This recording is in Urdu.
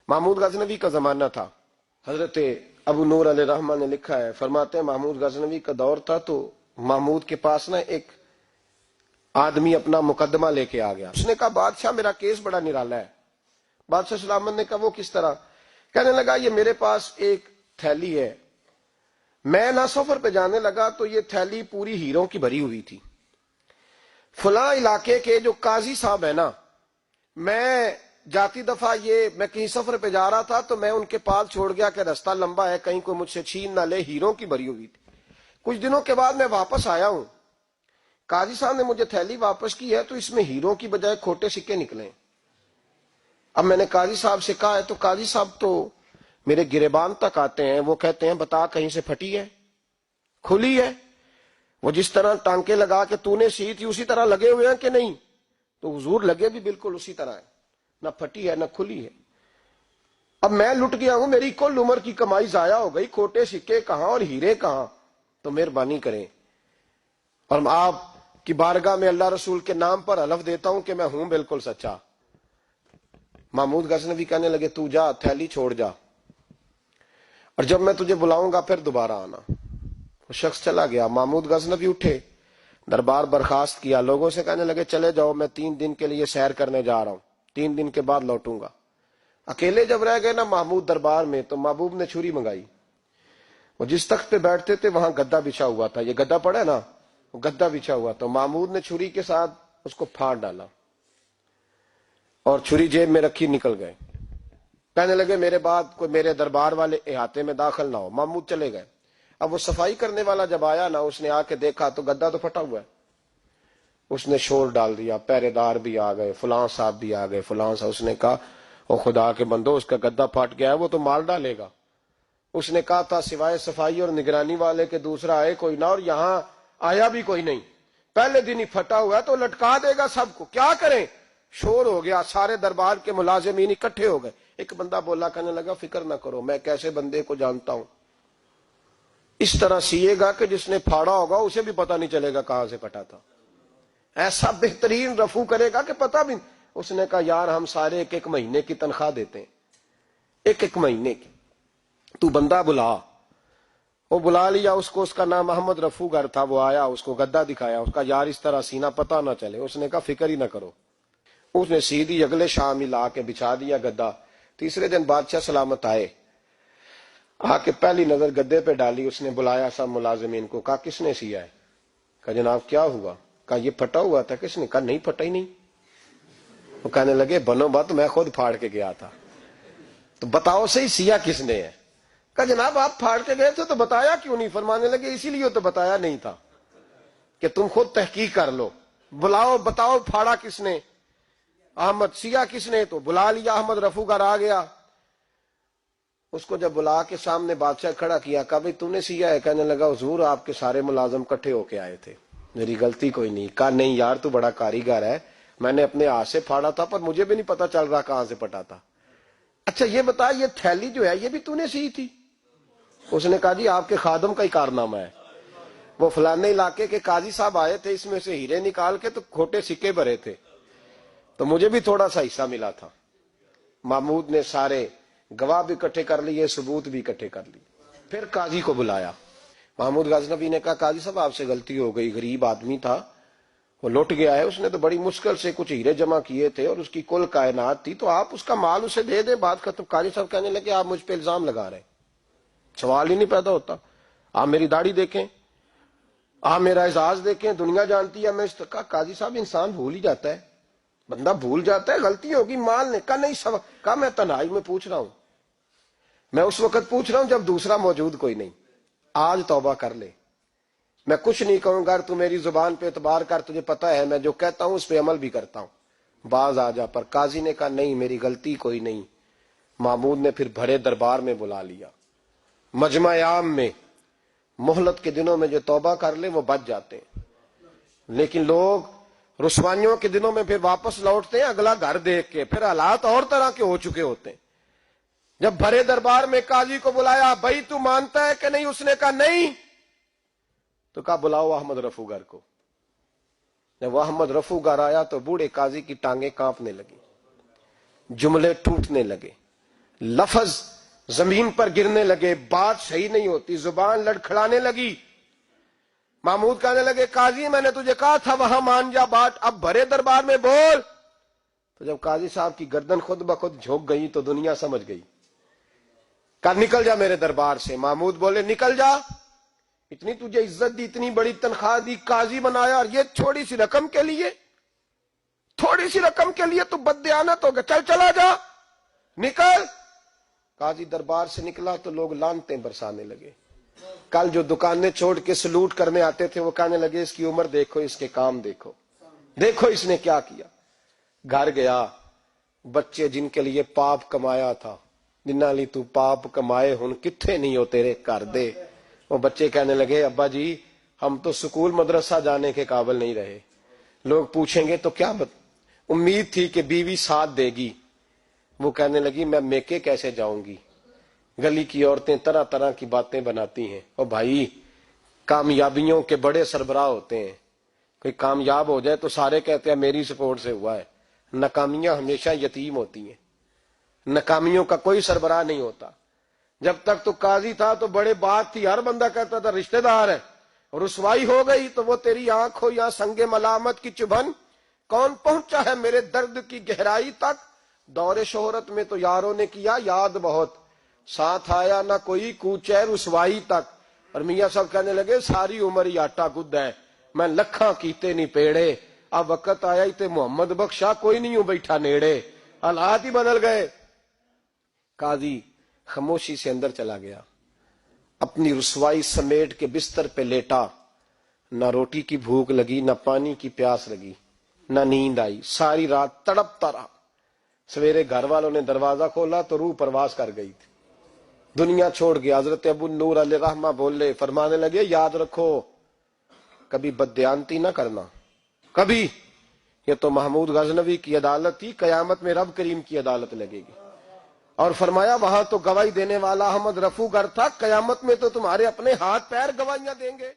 محمود غزنوی کا زمانہ تھا. حضرت ابو نور علیہ رحمہ نے لکھا ہے، فرماتے ہیں محمود غزنوی کا دور تھا تو محمود کے پاس نا ایک آدمی اپنا مقدمہ لے کے آ گیا. اس نے کہا بادشاہ میرا کیس بڑا نرالا ہے. بادشاہ سلامت نے کہا وہ کس طرح؟ کہنے لگا یہ میرے پاس ایک تھیلی ہے، میں نہ سفر پہ جانے لگا تو یہ تھیلی پوری ہیروں کی بھری ہوئی تھی. فلاں علاقے کے جو قاضی صاحب ہیں نا، میں جاتی دفعہ میں کہیں سفر پہ جا رہا تھا تو میں ان کے پاس چھوڑ گیا کہ رستہ لمبا ہے، کہیں کوئی مجھ سے چھین نہ لے، ہیروں کی بھری ہوئی تھی. کچھ دنوں کے بعد میں واپس آیا ہوں، قاضی صاحب نے مجھے تھیلی واپس کی ہے تو اس میں ہیروں کی بجائے کھوٹے سکے نکلے. اب میں نے قاضی صاحب سے کہا ہے تو قاضی صاحب تو میرے گریبان تک آتے ہیں، وہ کہتے ہیں بتا کہیں سے پھٹی ہے، کھلی ہے؟ وہ جس طرح ٹانکے لگا کے تو نے سی تھی اسی طرح لگے ہوئے ہیں کہ نہیں؟ تو حضور لگے بھی بالکل اسی طرح ہے، نہ پھٹی ہے نہ کھلی ہے. اب میں لٹ گیا ہوں، میری کل عمر کی کمائی ضائع ہو گئی، کھوٹے سکے کہاں اور ہیرے کہاں؟ تو مہربانی کریں. اور آپ کی بارگاہ میں اللہ رسول کے نام پر حلف دیتا ہوں کہ میں ہوں بالکل سچا. محمود غزنوی کہنے لگے تو جا، تھیلی چھوڑ جا، اور جب میں تجھے بلاؤں گا پھر دوبارہ آنا. وہ شخص چلا گیا. محمود غزنوی اٹھے، دربار برخاست کیا، لوگوں سے کہنے لگے چلے جاؤ، میں 3 دن کے لیے سیر کرنے جا رہا ہوں، 3 دن کے بعد لوٹوں گا. اکیلے جب رہ گئے نا محمود دربار میں تو محبوب نے چھری منگائی. وہ جس تخت پہ بیٹھتے تھے وہاں گدا بچھا ہوا تھا، یہ گدا پڑا ہے نا، وہ گدا بچھا ہوا تھا. محمود نے چھری کے ساتھ اس کو پھاڑ ڈالا اور چھری جیب میں رکھی نکل گئے. کہنے لگے میرے بعد کوئی میرے دربار والے احاطے میں داخل نہ ہو. محمود چلے گئے. اب وہ صفائی کرنے والا جب آیا نا، اس نے آ کے دیکھا تو گدا تو پھٹا ہوا ہے. اس نے شور ڈال دیا، پہرے دار بھی آ گئے، فلاں صاحب بھی آ گئے، فلاں صاحب. اس نے کہا او خدا کے بندو، اس کا گدا پھٹ گیا ہے، وہ تو مال ڈالے گا. اس نے کہا تھا سوائے صفائی اور نگرانی والے کے دوسرا آئے کوئی نہ، اور یہاں آیا بھی کوئی نہیں. پہلے دن ہی پھٹا ہوا ہے تو لٹکا دے گا سب کو، کیا کریں؟ شور ہو گیا، سارے دربار کے ملازمین اکٹھے ہو گئے. ایک بندہ بولا، کہنے لگا فکر نہ کرو، میں کیسے بندے کو جانتا ہوں، اس طرح سیے گا کہ جس نے پھاڑا ہوگا اسے بھی پتہ نہیں چلے گا کہاں سے پھٹا تھا. ایسا بہترین رفو کرے گا کہ پتہ بھی. اس نے کہا یار ہم سارے 1 مہینے کی تنخواہ دیتے ہیں، 1 مہینے کی، تو بندہ بلا. وہ بلا لیا اس کو، اس کا نام محمد رفو گر تھا. وہ آیا، اس کو گدا دکھایا، اس کا یار اس طرح سینا پتہ نہ چلے. اس نے کہا فکر ہی نہ کرو. اس نے سیدھی اگلے شام ہی لا کے بچھا دیا گدا. تیسرے دن بادشاہ سلامت آئے، آ کے پہلی نظر گدے پہ ڈالی. اس نے بلایا سب ملازمین کو، کہا کس نے سیا ہے؟ کہا جناب کیا ہوا؟ کہا یہ پھٹا ہوا تھا. کس نے؟ کہا نہیں پھٹا ہی نہیں. وہ کہنے لگے بنو بات، میں خود پھاڑ کے گیا تھا. تو بتاؤ صحیح سیا کس نے ہے؟ کہا جناب آپ پھاڑ کے گئے تھے تو بتایا کیوں نہیں؟ فرمانے لگے اسی لیے تو بتایا نہیں تھا کہ تم خود تحقیق کر لو. بلاؤ بتاؤ پھاڑا کس نے؟ احمد. سیا کس نے؟ تو بلا لیا. احمد رفو گر آ گیا. اس کو جب بلا کے سامنے بادشاہ کھڑا کیا، کہا بھائی تو نے سیا ہے؟ کہنے لگا حضور آپ کے سارے ملازم کٹھے ہو کے آئے تھے، میری غلطی کوئی نہیں. کہا نہیں یار تو بڑا کاریگر ہے، میں نے اپنے ہاتھ سے پھاڑا تھا پر مجھے بھی نہیں پتا چل رہا کہاں سے پھٹا تھا. اچھا یہ بتا یہ تھیلی جو ہے یہ بھی تو نے سی تھی؟ اس نے کہا جی آپ کے خادم کا ہی کارنامہ ہے، وہ فلانے علاقے کے قاضی صاحب آئے تھے، اس میں سے ہیرے نکال کے تو کھوٹے سکے بھرے تھے تو مجھے بھی تھوڑا سا حصہ ملا تھا. محمود نے سارے گواہ بھی اکٹھے کر لیے، ثبوت بھی اکٹھے کر لیے. پھر قاضی کو بلایا. محمود غزنوی نے کہا قاضی صاحب آپ سے غلطی ہو گئی، غریب آدمی تھا، وہ لوٹ گیا ہے، اس نے تو بڑی مشکل سے کچھ ہیرے جمع کیے تھے اور اس کی کل کائنات تھی، تو آپ اس کا مال اسے دے دیں، بات ختم. قاضی صاحب کہنے لگے آپ مجھ پہ الزام لگا رہے ہیں، سوال ہی نہیں پیدا ہوتا. آپ میری داڑھی دیکھیں، آپ میرا اعزاز دیکھیں، دنیا جانتی ہے میں اس کا. قاضی صاحب انسان بھول ہی جاتا ہے، بندہ بھول جاتا ہے، غلطی ہوگی مال نے. کہا نہیں سب. کہا میں تنہائی میں پوچھ رہا ہوں، میں اس وقت پوچھ رہا ہوں جب دوسرا موجود کوئی نہیں. آج توبہ کر لے، میں کچھ نہیں کہوں گا، تو میری زبان پہ اعتبار کر، تجھے پتا ہے میں جو کہتا ہوں اس پہ عمل بھی کرتا ہوں، باز آ جا. پر قاضی نے کہا نہیں میری غلطی کوئی نہیں. محمود نے پھر بھرے دربار میں بلا لیا، مجمع عام میں. مہلت کے دنوں میں جو توبہ کر لے وہ بچ جاتے ہیں، لیکن لوگ رسوائیوں کے دنوں میں پھر واپس لوٹتے ہیں اگلا گھر دیکھ کے، پھر حالات اور طرح کے ہو چکے ہوتے ہیں. جب بھرے دربار میں قاضی کو بلایا، بھائی تو مانتا ہے کہ نہیں؟ اس نے کہا نہیں. تو کہا بلاؤ احمد رفو گر کو. جب احمد رفو گر آیا تو بوڑھے قاضی کی ٹانگیں کانپنے لگی، جملے ٹوٹنے لگے. لفظ زمین پر گرنے لگے، بات صحیح نہیں ہوتی، زبان لڑکھڑانے لگی۔ محمود کہنے لگے قاضی میں نے تجھے کہا تھا وہاں مان جا بات، اب بھرے دربار میں بول۔ تو جب قاضی صاحب کی گردن خود بخود جھک گئی تو دنیا سمجھ گئی، کہا نکل جا میرے دربار سے۔ محمود بولے نکل جا، اتنی تجھے عزت دی، اتنی بڑی تنخواہ دی، قاضی بنایا، اور یہ تھوڑی سی رقم کے لیے، تھوڑی سی رقم کے لیے تو بددیانت ہو گیا، چل چلا جا، نکل۔ قاضی دربار سے نکلا تو لوگ لعنتیں برسانے لگے۔ کل جو دکانیں چھوڑ کے سلوٹ کرنے آتے تھے وہ کہنے لگے اس کی عمر دیکھو، اس کے کام دیکھو، دیکھو اس نے کیا کیا۔ گھر گیا، بچے جن کے لیے پاپ کمایا تھا، جنہاں لی تو پاپ کمائے ہن کتھے نہیں ہو تیرے کر دے، وہ بچے کہنے لگے ابا جی ہم تو سکول مدرسہ جانے کے قابل نہیں رہے، لوگ پوچھیں گے تو کیا امید تھی کہ بیوی ساتھ دے گی۔ وہ کہنے لگی میں میکے کیسے جاؤں گی، گلی کی عورتیں طرح طرح کی باتیں بناتی ہیں۔ اور بھائی کامیابیوں کے بڑے سربراہ ہوتے ہیں، کوئی کامیاب ہو جائے تو سارے کہتے ہیں میری سپورٹ سے ہوا ہے، ناکامیاں ہمیشہ یتیم ہوتی ہیں، ناکامیوں کا کوئی سربراہ نہیں ہوتا۔ جب تک تو قاضی تھا تو بڑے بات تھی، ہر بندہ کہتا تھا رشتہ دار ہے، اور رسوائی ہو گئی تو وہ تیری آنکھ ہو یا سنگ ملامت کی چبھن، کون پہنچا ہے میرے درد کی گہرائی تک۔ دور شہرت میں تو یاروں نے کیا یاد بہت، ساتھ آیا نہ کوئی کوچے رسوائی تک۔ اور میاں صاحب کہنے لگے ساری عمر ہی آٹا گد ہے، میں لکھاں کیتے نہیں پیڑے، اب وقت آیا ہی تے محمد بخشا کوئی نہیں ہوں بیٹھا نیڑے، حالات ہی بدل گئے۔ قاضی خاموشی سے اندر چلا گیا، اپنی رسوائی سمیٹ کے بستر پہ لیٹا، نہ روٹی کی بھوک لگی، نہ پانی کی پیاس لگی، نہ نیند آئی، ساری رات تڑپتا رہا۔ سویرے گھر والوں نے دروازہ کھولا تو روح پرواز کر گئی تھی، دنیا چھوڑ گیا۔ حضرت ابو نور علیہ رحمہ بولے، فرمانے لگے یاد رکھو کبھی بددیانتی نہ کرنا، کبھی، یہ تو محمود غزنوی کی عدالت تھی، قیامت میں رب کریم کی عدالت لگے گی۔ اور فرمایا وہاں تو گواہی دینے والا احمد رفو گر تھا، قیامت میں تو تمہارے اپنے ہاتھ پیر گواہیاں دیں گے۔